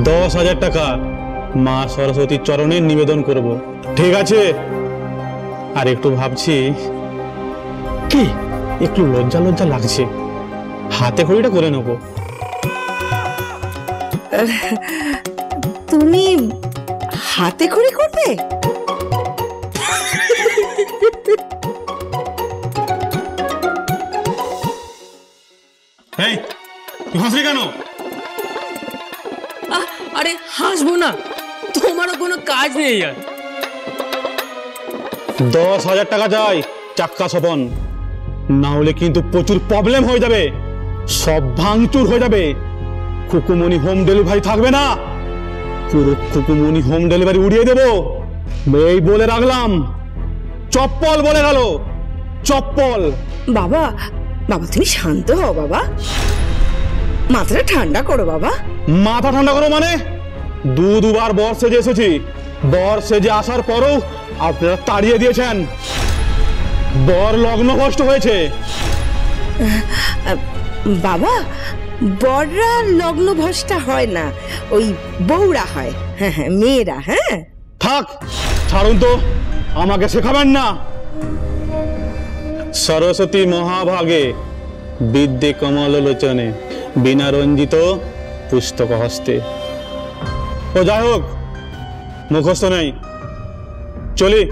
10,000 টাকা মা সরস্বতীর চরণে নিবেদন করব। ঠিক আছে? আর একটু ভাবছি কি একটু লজ্জা লজ্জা লাগছে, হাতে খড়িটা করে নেবো। তুমি হাতে খড়ি করবে? এই তুই হাসলি কেন? আরে হাসবো না, তোমারও কোনো কাজ নেই আর। 10,000 টাকা চাই চাক্কা স্বপন, না হলে কিন্তু প্রচুর প্রবলেম হয়ে যাবে, সব ভাঙচুর হয়ে যাবে। কুকুমনি হোম ডেলিভারি থাকবে না, পুরো কুকুমনি হোম ডেলিভারি উড়িয়ে দেবো। এই বলে রাখলাম, চপ্পল বলে গেল, চপ্পল। বাবা বাবা তুমি শান্ত হও বাবা, মাথাটা ঠান্ডা করো বাবা। মাথা ঠান্ডা করো মানে? দুবার বর সেজে এসেছি, বর সেজে আসার পরও আপনারা তাড়িয়ে দিয়েছেন। বর লগ্ন ভ্রষ্ট হয়েছে। বাবা বড়রা লগ্ন ভ্রষ্টা হয় না, ওই বউরা হয়। হ্যাঁ হ্যাঁ, মেয়েরা। হ্যাঁ থাক, ছাড়ুন তো, আমাকে শেখাবেন না। সরস্বতী মহাভাগে বিদ্যে কমল লোচনে, বিনা রঞ্জিত পুস্তক হস্তে। ও যাই হোক, মুখস্থ নেই, চলি।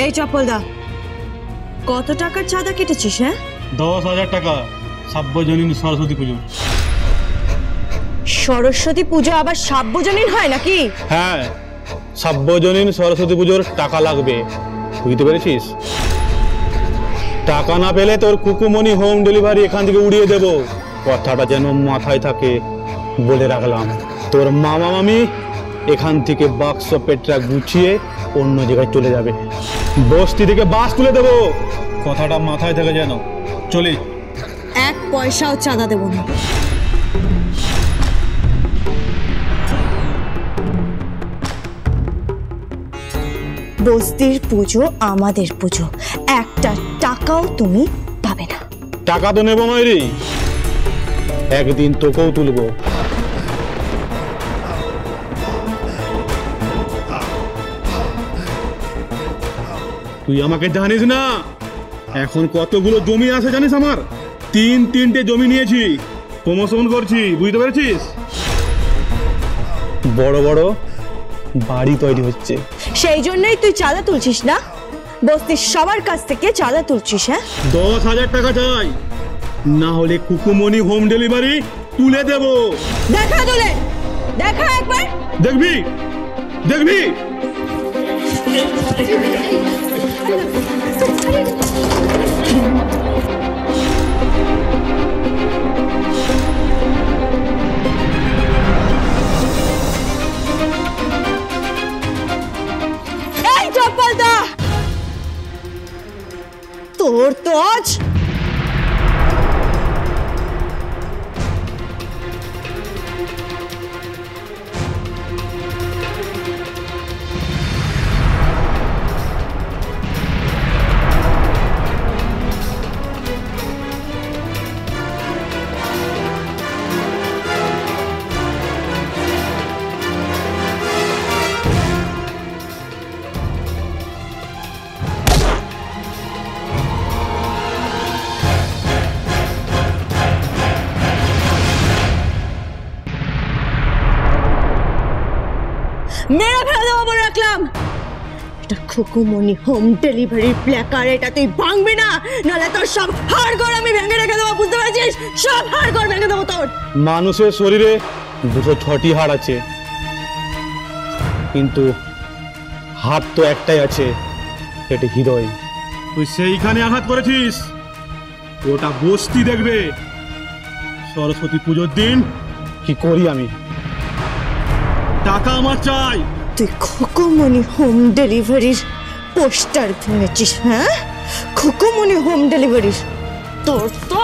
এই চপ্পল দা, কত টাকার চাঁদা কেটেছিস? হ্যাঁ 10,000 টাকা সাব্যজনীন সরস্বতী পুজো। সরস্বতী পুজো আবার সাব্যজনীন হয় নাকি? হ্যাঁ, সাব্যজনীন সরস্বতী পুজোর টাকা লাগবে, বুঝতে পেরেছিস? টাকা না পেলে তোর কুকুমনি হোম ডেলিভারি এখান থেকে উড়িয়ে দেব, কথাটা যেন মাথায় থাকে, বলে রাখলাম। তোর মামা মামি এখান থেকে বাক্স পেটরা গুছিয়ে অন্য জায়গায় চলে যাবে, বস্তি থেকে বাস তুলে দেবো, কথাটা মাথায় থাকে যেন। চলি। 1 পয়সাও চাঁদা দেব না। বস্তির পুজো আমাদের পুজো, একটা টাকাও তুমি পাবে না। টাকা তো নেবো মাইরি, একদিন তোকেও তুলবো। তুই আমাকে জানিস না এখন কতগুলো জমি আছে জানিস? আমার 3টে জমি নিয়েছি, প্রমোশন করছি, বুঝতে পেরেছিস? বড় বড় বাড়ি তৈরি হচ্ছে। সেই জন্যই তুই চাঁদা তুলছিস না, বস্তির সবার কাছ থেকে চাঁদা তুলছিস। হ্যাঁ 10,000 টাকা চাই, না হলে কুকুমনি হোম ডেলিভারি তুলে দেব। দেখা তুলে দেখা একবার। দেখবি দেখবি। এই চপ্পল দা, তোর তো আজ মেরে ফেলে দেবো বলে রাখলাম। এটা খুকুমনি হোম ডেলিভারি প্ল্যাকার, এটা তুই ভাঙবি না, নাহলে তোর সব হাড়গোড় আমি ভেঙে রেখে দেবো, বুঝতে পারছিস? সব হাড়গোড় ভেঙে দেবো তোর। মানুষের শরীরে 206টি হাড় আছে, কিন্তু হাত তো একটাই আছে, সেটা হৃদয়। তুই সেইখানে আঘাত করেছিস, ওটা বস্তি দেখবে। সরস্বতী পুজোর দিন কি করি আমি, টাকা আমার চাই। তুই খুকুমনি হোম ডেলিভারির পোস্টার ভেঙেছিস? হ্যাঁ খুকুমনি হোম ডেলিভারির, তোর তো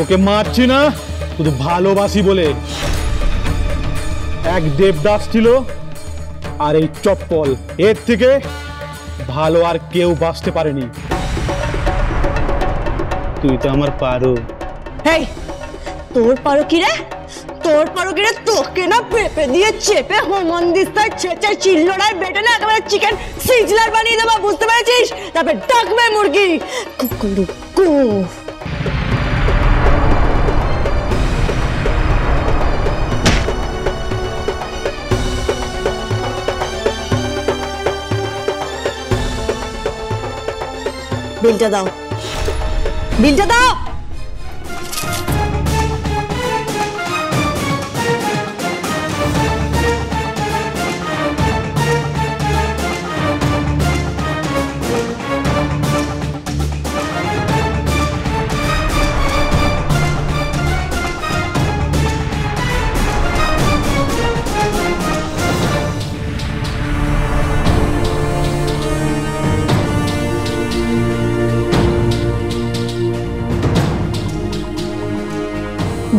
তোকে মারছি না, শুধু ভালোবাসি বলে। এক দেবদাস ছিল, আর এই চপ্পল, এর থেকে ভালো আর কেউ বাঁচতে পারেনি। তুই তো আমার পারো। এই তোর পারো কি রে? তোর পারো কি রে? তোকে না পেঁপে দিয়ে চেপে হোমন্দিস্তার ছেঁচে চিল্লোড়ায় বেটে না একেবারে চিকেন সিজলার বানিয়ে দেবো, বুঝতে পেরেছিস? তারপরে ডাকবে মুরগি কুকুরুকু। বিলটা দাও, বিলটা দাও।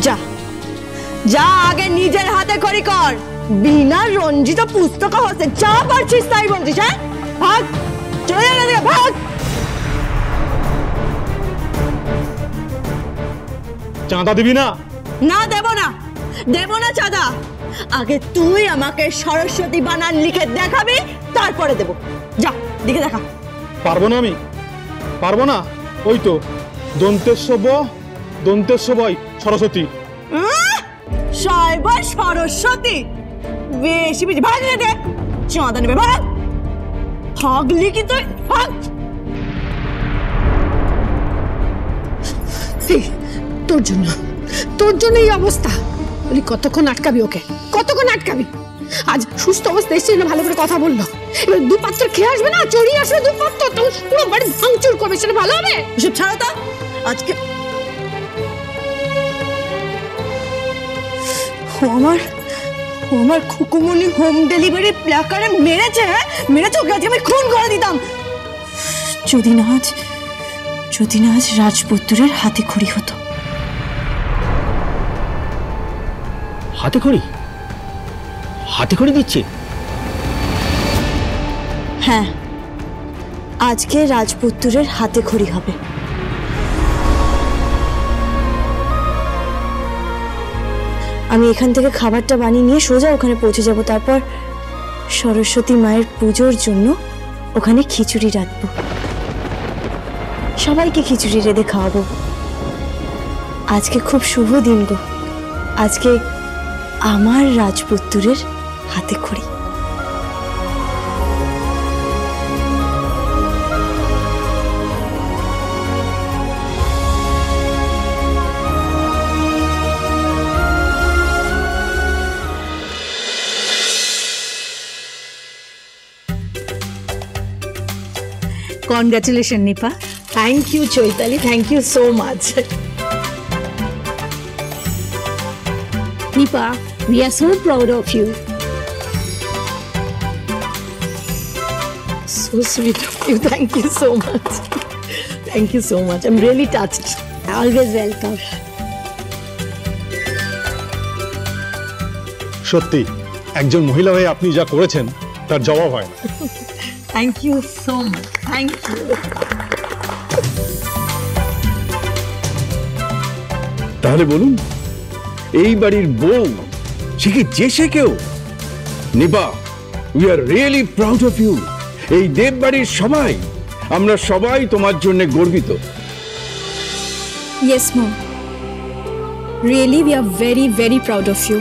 যা যা, আগে নিজের হাতে খড়ি কর। বিনা রঞ্জিত পুস্তক হচ্ছে, যা পারছিস তাই বলছিস। হ্যাঁ, ভাগ, চলে যা, ভাগ। চাঁদা দিবি না? না, দেব না, দেব না চাঁদা। আগে তুই আমাকে সরস্বতী বানান লিখে দেখাবি, তারপরে দেব। যা, লিখে দেখা। পারবো না, আমি পারবো না। ওই তো দন্তেশ্ব ব, দন্তেশ্ব বই সরস্বতী। সাইবার সরস্বতী, বেশি বেশি ভাগ দে। চাঁদা নেবে, ভাগ। ভাগলি কি তুই? ভাগ। তোর জন্য এই অবস্থা। বলি কতক্ষণ আটকাবি ওকে, কতক্ষণ আটকাবি? আজ সুস্থ অবস্থা এসছে না, ভালো করে কথা বললো। এবার দু পাত্র খেয়ে আসবে না, চড়িয়ে আসবে দু পাত্র, তো পুরো বাড়ি ভাঙচুর করবে, সেটা ভালো হবে? ওসব ছাড়ো তো। আজকে আমার খুকুমনি হোম ডেলিভারি প্ল্যাকারে মেরেছে। হ্যাঁ, মেরেছে ওকে। আজকে আমি খুন করে দিতাম যদি না আজ রাজপুত্রের হাতে খড়ি হতো। হাতে খড়ি? হাতে খড়ি দিচ্ছে? হ্যাঁ, আজকে রাজপুত্রের হাতে খড়ি হবে। আমি এখান থেকে খাবারটা বানিয়ে নিয়ে সোজা ওখানে পৌঁছে যাব। তারপর সরস্বতী মায়ের পুজোর জন্য ওখানে খিচুড়ি রাখবো। সবাইকে খিচুড়ি রেঁধে খাওয়াবো। আজকে খুব শুভ দিন গো। আজকে আমার রাজপুত্রের হাতে খড়ি। Congratulations, Nipa. Thank you, Choitali. Thank you so much. Nipa, we are so proud of you. So sweet of you. Thank you so much. Thank you so much. I'm really touched. Always welcome. সত্যি একজন মহিলা হয়ে আপনি যা করেছেন তার জবাব হয় না। Thank you so much. Thank you. তাহলে বলুন, এই বাড়ির বউ সে কি যে সে কেউ? Nipa, we are really proud of you. এই দেব বাড়ির সবাই, আমরা সবাই তোমার জন্য গর্বিত। Yes, Mom. Really, we are very, very proud of you.